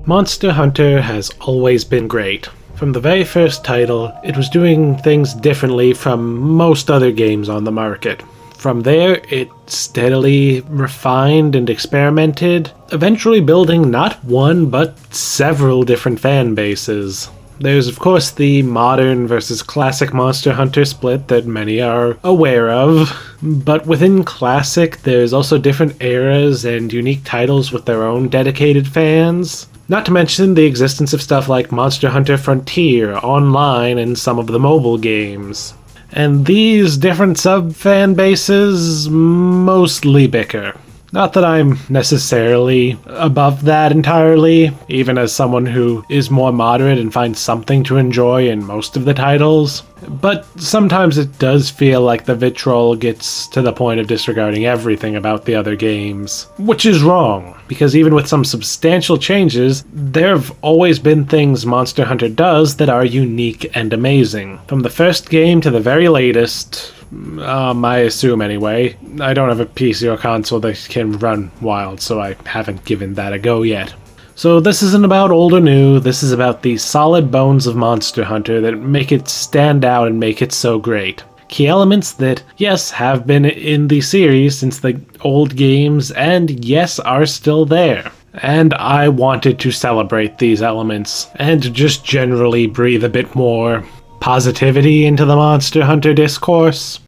Monster Hunter has always been great. From the very first title, it was doing things differently from most other games on the market. From there, it steadily refined and experimented, eventually building not one but several different fan bases. There's of course the modern versus classic Monster Hunter split that many are aware of, but within classic there's also different eras and unique titles with their own dedicated fans. Not to mention the existence of stuff like Monster Hunter Frontier online and some of the mobile games. And these different sub-fan bases mostly bicker. Not that I'm necessarily above that entirely, even as someone who is more moderate and finds something to enjoy in most of the titles, but sometimes it does feel like the vitriol gets to the point of disregarding everything about the other games. Which is wrong, because even with some substantial changes, there have always been things Monster Hunter does that are unique and amazing. From the first game to the very latest, I assume anyway. I don't have a PC or console that can run Wild, so I haven't given that a go yet. So this isn't about old or new, this is about the solid bones of Monster Hunter that make it stand out and make it so great. Key elements that, yes, have been in the series since the old games, and yes, are still there. And I wanted to celebrate these elements, and just generally breathe a bit more positivity into the Monster Hunter discourse.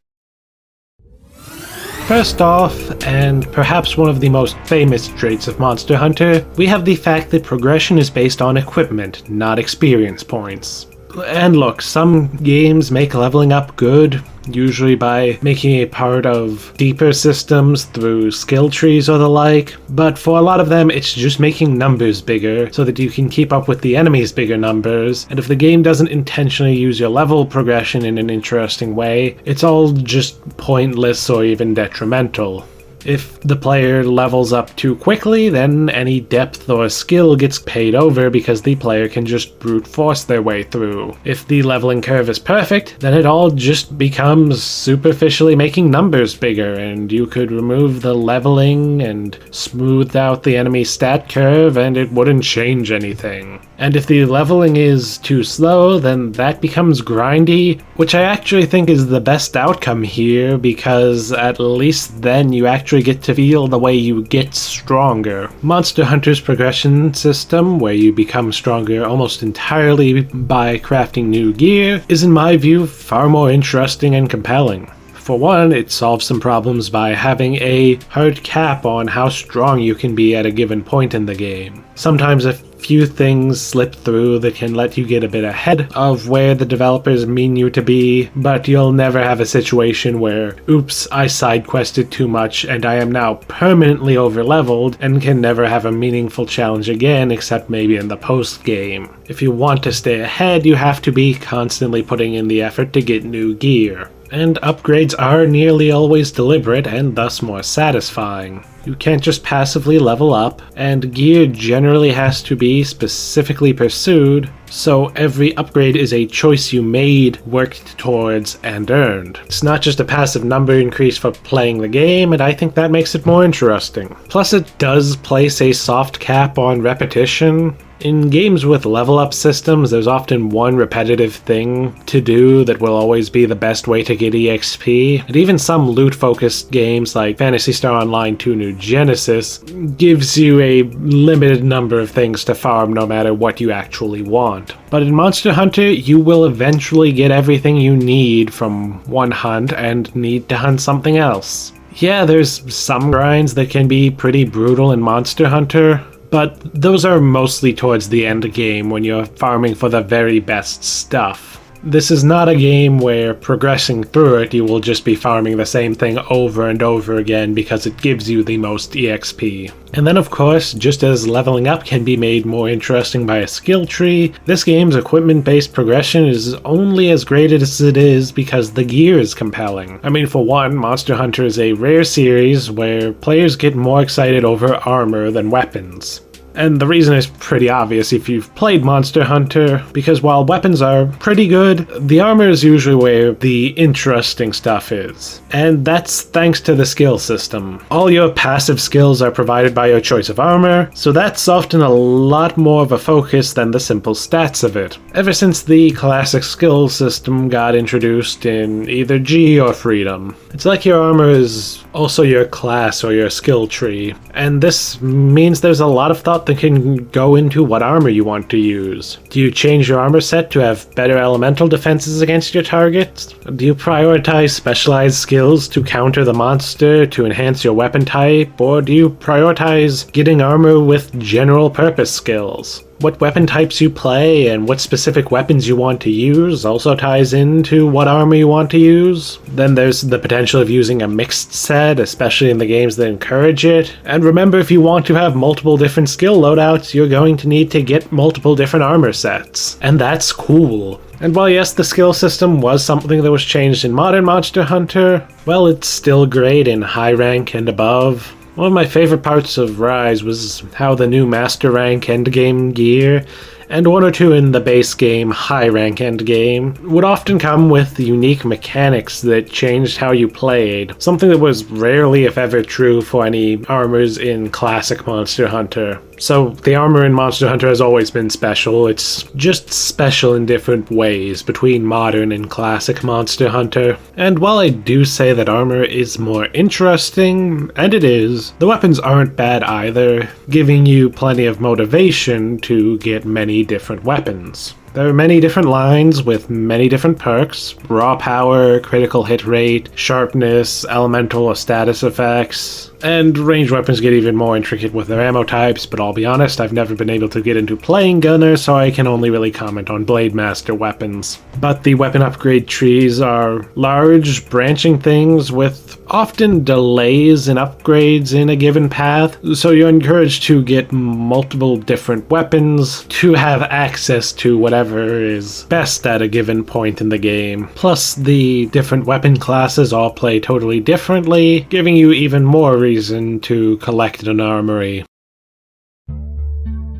First off, and perhaps one of the most famous traits of Monster Hunter, we have the fact that progression is based on equipment, not experience points. And look, some games make leveling up good, usually by making it part of deeper systems through skill trees or the like, but for a lot of them it's just making numbers bigger so that you can keep up with the enemy's bigger numbers, and if the game doesn't intentionally use your level progression in an interesting way, it's all just pointless or even detrimental. If the player levels up too quickly, then any depth or skill gets paid over because the player can just brute force their way through. If the leveling curve is perfect, then it all just becomes superficially making numbers bigger, and you could remove the leveling and smooth out the enemy stat curve and it wouldn't change anything. And if the leveling is too slow, then that becomes grindy, which I actually think is the best outcome here, because at least then you actually get to feel the way you get stronger. Monster Hunter's progression system, where you become stronger almost entirely by crafting new gear, is in my view far more interesting and compelling. For one, it solves some problems by having a hard cap on how strong you can be at a given point in the game. Sometimes a few things slip through that can let you get a bit ahead of where the developers mean you to be, but you'll never have a situation where, oops, I side-quested too much and I am now permanently overleveled and can never have a meaningful challenge again except maybe in the post-game. If you want to stay ahead, you have to be constantly putting in the effort to get new gear. And upgrades are nearly always deliberate and thus more satisfying. You can't just passively level up, and gear generally has to be specifically pursued, so every upgrade is a choice you made, worked towards, and earned. It's not just a passive number increase for playing the game, and I think that makes it more interesting. Plus it does place a soft cap on repetition. In games with level up systems, there's often one repetitive thing to do that will always be the best way to get EXP, and even some loot-focused games like Phantasy Star Online 2 New Genesis gives you a limited number of things to farm no matter what you actually want. But in Monster Hunter, you will eventually get everything you need from one hunt and need to hunt something else. Yeah, there's some grinds that can be pretty brutal in Monster Hunter, but those are mostly towards the end game when you're farming for the very best stuff. This is not a game where progressing through it you will just be farming the same thing over and over again because it gives you the most EXP. And then of course, just as leveling up can be made more interesting by a skill tree, this game's equipment-based progression is only as great as it is because the gear is compelling. I mean, for one, Monster Hunter is a rare series where players get more excited over armor than weapons. And the reason is pretty obvious if you've played Monster Hunter, because while weapons are pretty good, the armor is usually where the interesting stuff is. And that's thanks to the skill system. All your passive skills are provided by your choice of armor, so that's often a lot more of a focus than the simple stats of it. Ever since the classic skill system got introduced in either G or Freedom, it's like your armor is also your class or your skill tree, and this means there's a lot of thought that can go into what armor you want to use. Do you change your armor set to have better elemental defenses against your targets? Do you prioritize specialized skills to counter the monster to enhance your weapon type, or do you prioritize getting armor with general purpose skills? What weapon types you play and what specific weapons you want to use also ties into what armor you want to use. Then there's the potential of using a mixed set, especially in the games that encourage it. And remember, if you want to have multiple different skill loadouts, you're going to need to get multiple different armor sets. And that's cool. And while yes, the skill system was something that was changed in modern Monster Hunter, well, it's still great in high rank and above. One of my favorite parts of Rise was how the new Master Rank endgame gear, and one or two in the base game high rank endgame, would often come with unique mechanics that changed how you played, something that was rarely if ever true for any armors in classic Monster Hunter. So the armor in Monster Hunter has always been special, it's just special in different ways between modern and classic Monster Hunter. And while I do say that armor is more interesting, and it is, the weapons aren't bad either, giving you plenty of motivation to get many different weapons. There are many different lines with many different perks: raw power, critical hit rate, sharpness, elemental or status effects, and ranged weapons get even more intricate with their ammo types, but I'll be honest, I've never been able to get into playing Gunner, so I can only really comment on Blade Master weapons. But the weapon upgrade trees are large, branching things with often delays in upgrades in a given path, so you're encouraged to get multiple different weapons to have access to whatever is best at a given point in the game. Plus, the different weapon classes all play totally differently, giving you even more reason to collect an armory.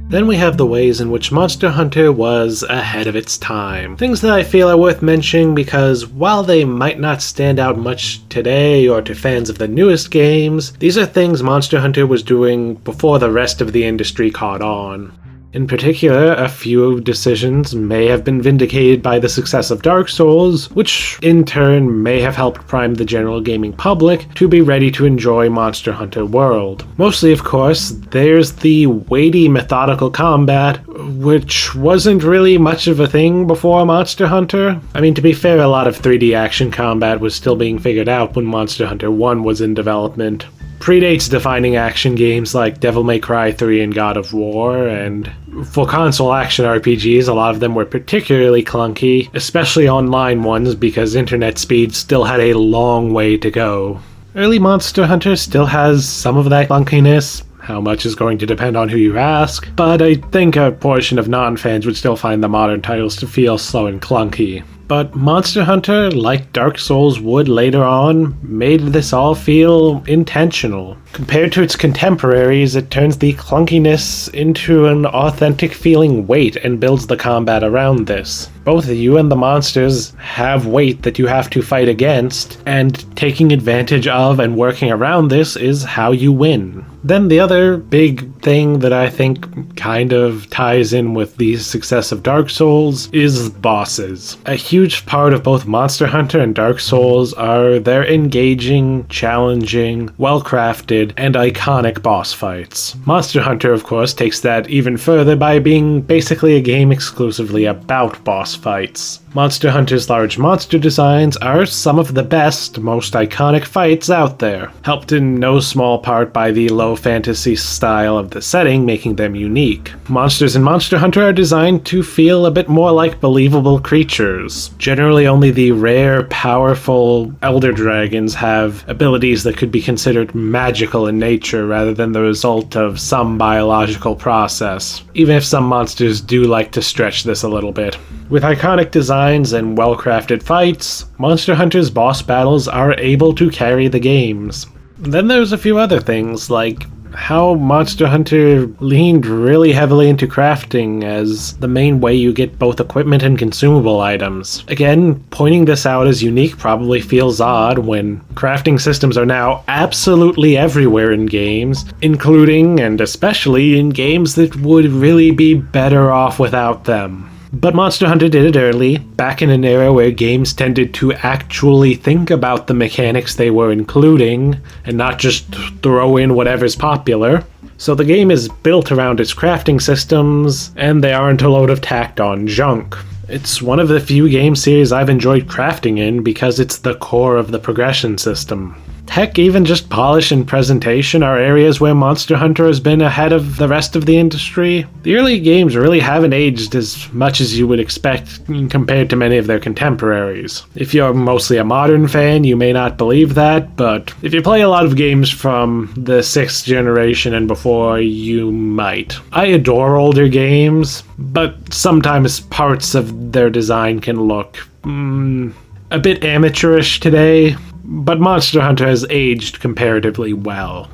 Then we have the ways in which Monster Hunter was ahead of its time. Things that I feel are worth mentioning because while they might not stand out much today or to fans of the newest games, these are things Monster Hunter was doing before the rest of the industry caught on. In particular, a few decisions may have been vindicated by the success of Dark Souls, which in turn may have helped prime the general gaming public to be ready to enjoy Monster Hunter World. Mostly, of course, there's the weighty methodical combat, which wasn't really much of a thing before Monster Hunter. I mean, to be fair, a lot of 3D action combat was still being figured out when Monster Hunter 1 was in development. Predates defining action games like Devil May Cry 3 and God of War, and for console action RPGs, a lot of them were particularly clunky, especially online ones because internet speed still had a long way to go. Early Monster Hunter still has some of that clunkiness. How much is going to depend on who you ask, but I think a portion of non-fans would still find the modern titles to feel slow and clunky. But Monster Hunter, like Dark Souls would later on, made this all feel intentional. Compared to its contemporaries, it turns the clunkiness into an authentic feeling weight and builds the combat around this. Both you and the monsters have weight that you have to fight against, and taking advantage of and working around this is how you win. Then the other big thing that I think kind of ties in with the success of Dark Souls is bosses. A huge part of both Monster Hunter and Dark Souls are their engaging, challenging, well-crafted, and iconic boss fights. Monster Hunter, of course, takes that even further by being basically a game exclusively about boss fights. Monster Hunter's large monster designs are some of the best, most iconic fights out there, helped in no small part by the low fantasy style of the setting, making them unique. Monsters in Monster Hunter are designed to feel a bit more like believable creatures. Generally, only the rare, powerful elder dragons have abilities that could be considered magical in nature rather than the result of some biological process, even if some monsters do like to stretch this a little bit. With iconic designs and well-crafted fights, Monster Hunter's boss battles are able to carry the games. Then there's a few other things, like how Monster Hunter leaned really heavily into crafting as the main way you get both equipment and consumable items. Again, pointing this out as unique probably feels odd when crafting systems are now absolutely everywhere in games, including and especially in games that would really be better off without them. But Monster Hunter did it early, back in an era where games tended to actually think about the mechanics they were including, and not just throw in whatever's popular. So the game is built around its crafting systems, and they aren't a load of tacked on junk. It's one of the few game series I've enjoyed crafting in because it's the core of the progression system. Heck, even just polish and presentation are areas where Monster Hunter has been ahead of the rest of the industry. The early games really haven't aged as much as you would expect compared to many of their contemporaries. If you're mostly a modern fan, you may not believe that, but if you play a lot of games from the 6th generation and before, you might. I adore older games, but sometimes parts of their design can look a bit amateurish today. But Monster Hunter has aged comparatively well.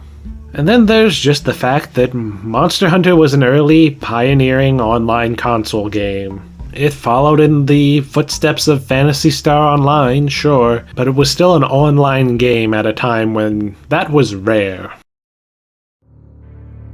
And then there's just the fact that Monster Hunter was an early, pioneering online console game. It followed in the footsteps of Phantasy Star Online, sure, but it was still an online game at a time when that was rare.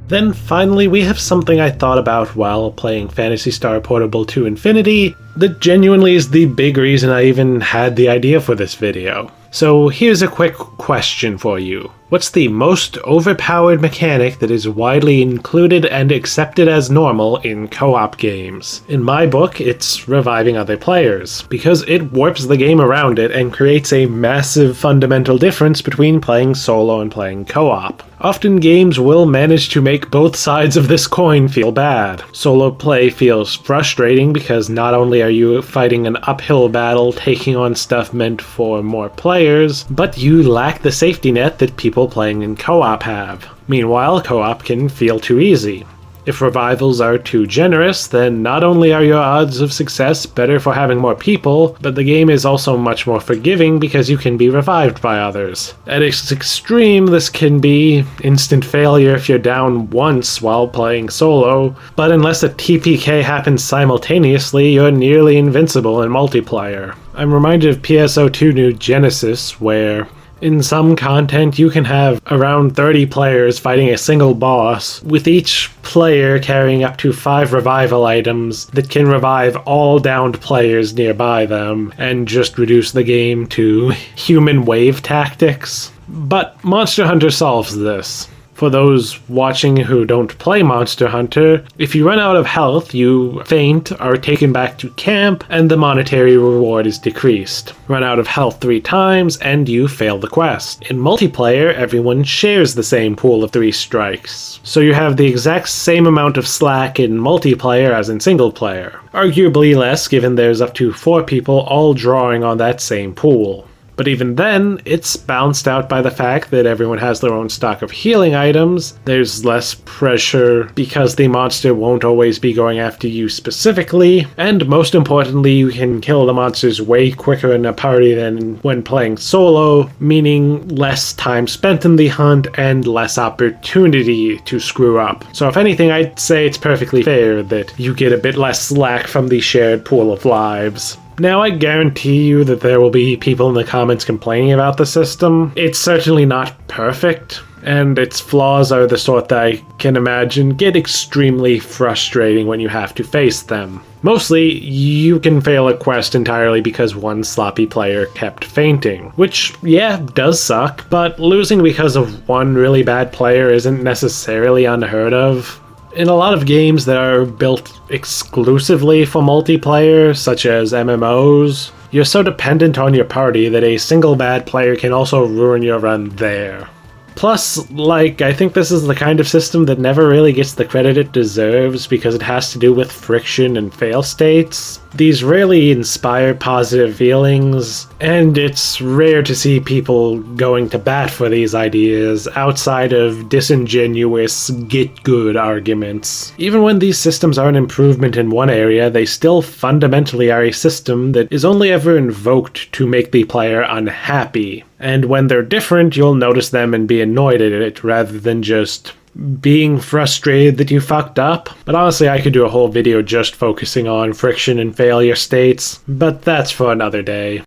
Then finally we have something I thought about while playing Phantasy Star Portable 2 Infinity that genuinely is the big reason I even had the idea for this video. So here's a quick question for you. What's the most overpowered mechanic that is widely included and accepted as normal in co-op games? In my book, it's reviving other players, because it warps the game around it and creates a massive fundamental difference between playing solo and playing co-op. Often games will manage to make both sides of this coin feel bad. Solo play feels frustrating because not only are you fighting an uphill battle taking on stuff meant for more players, but you lack the safety net that people playing in co-op have. Meanwhile, co-op can feel too easy. If revivals are too generous, then not only are your odds of success better for having more people, but the game is also much more forgiving because you can be revived by others. At its extreme, this can be instant failure if you're down once while playing solo, but unless a TPK happens simultaneously, you're nearly invincible in multiplayer. I'm reminded of PSO2 New Genesis, where in some content, you can have around 30 players fighting a single boss, with each player carrying up to 5 revival items that can revive all downed players nearby them, and just reduce the game to human wave tactics. But Monster Hunter solves this. For those watching who don't play Monster Hunter, if you run out of health, you faint, are taken back to camp, and the monetary reward is decreased. Run out of health 3 times, and you fail the quest. In multiplayer, everyone shares the same pool of 3 strikes, so you have the exact same amount of slack in multiplayer as in single player. Arguably less, given there's up to 4 people all drawing on that same pool. But even then, it's balanced out by the fact that everyone has their own stock of healing items, there's less pressure because the monster won't always be going after you specifically, and most importantly, you can kill the monsters way quicker in a party than when playing solo, meaning less time spent in the hunt and less opportunity to screw up. So if anything, I'd say it's perfectly fair that you get a bit less slack from the shared pool of lives. Now, I guarantee you that there will be people in the comments complaining about the system. It's certainly not perfect, and its flaws are the sort that I can imagine get extremely frustrating when you have to face them. Mostly, you can fail a quest entirely because one sloppy player kept fainting, which, yeah, does suck, but losing because of one really bad player isn't necessarily unheard of. In a lot of games that are built exclusively for multiplayer, such as MMOs, you're so dependent on your party that a single bad player can also ruin your run there. Plus, I think this is the kind of system that never really gets the credit it deserves because it has to do with friction and fail states. These rarely inspire positive feelings, and it's rare to see people going to bat for these ideas outside of disingenuous get-good arguments. Even when these systems are an improvement in one area, they still fundamentally are a system that is only ever invoked to make the player unhappy. And when they're different, you'll notice them and be annoyed at it rather than just being frustrated that you fucked up. But honestly, I could do a whole video just focusing on friction and failure states, but that's for another day.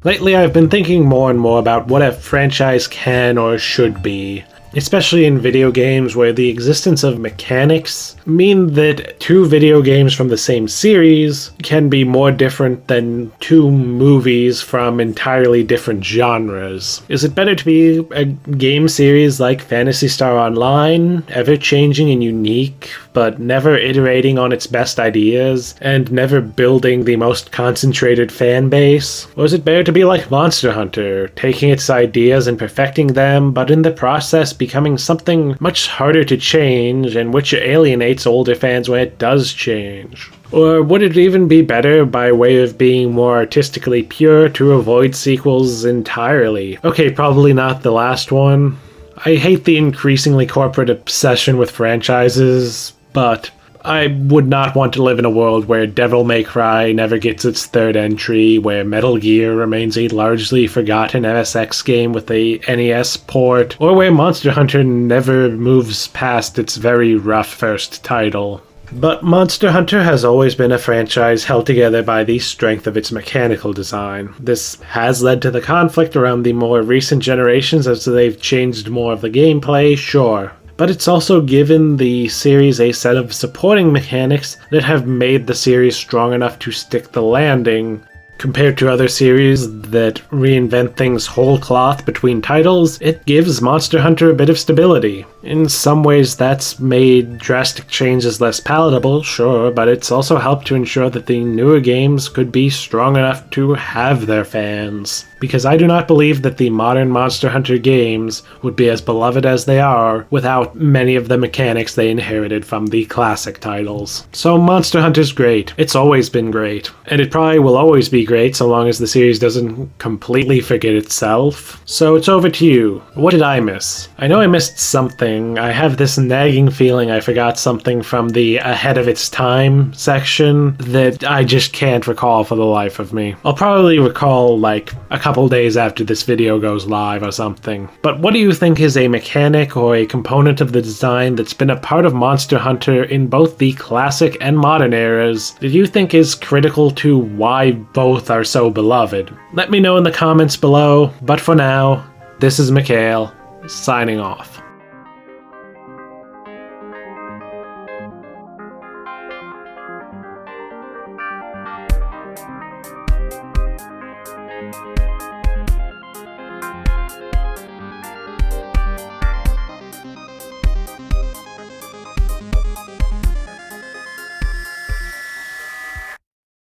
Lately, I've been thinking more and more about what a franchise can or should be, especially in video games where the existence of mechanics mean that two video games from the same series can be more different than two movies from entirely different genres. Is it better to be a game series like Phantasy Star Online, ever-changing and unique, but never iterating on its best ideas, and never building the most concentrated fan base? Or is it better to be like Monster Hunter, taking its ideas and perfecting them, but in the process becoming something much harder to change and which alienates older fans when it does change? Or would it even be better by way of being more artistically pure to avoid sequels entirely? Okay, probably not the last one. I hate the increasingly corporate obsession with franchises, but I would not want to live in a world where Devil May Cry never gets its third entry, where Metal Gear remains a largely forgotten MSX game with a NES port, or where Monster Hunter never moves past its very rough first title. But Monster Hunter has always been a franchise held together by the strength of its mechanical design. This has led to the conflict around the more recent generations as they've changed more of the gameplay, sure. But it's also given the series a set of supporting mechanics that have made the series strong enough to stick the landing. Compared to other series that reinvent things whole cloth between titles, it gives Monster Hunter a bit of stability. In some ways that's made drastic changes less palatable, sure, but it's also helped to ensure that the newer games could be strong enough to have their fans. Because I do not believe that the modern Monster Hunter games would be as beloved as they are without many of the mechanics they inherited from the classic titles. So Monster Hunter's great. It's always been great. And it probably will always be great so long as the series doesn't completely forget itself. So it's over to you. What did I miss? I know I missed something. I have this nagging feeling I forgot something from the ahead of its time section that I just can't recall for the life of me. I'll probably recall like a couple days after this video goes live or something. But what do you think is a mechanic or a component of the design that's been a part of Monster Hunter in both the classic and modern eras that you think is critical to why both are so beloved? Let me know in the comments below, but for now, this is Mikhail, signing off.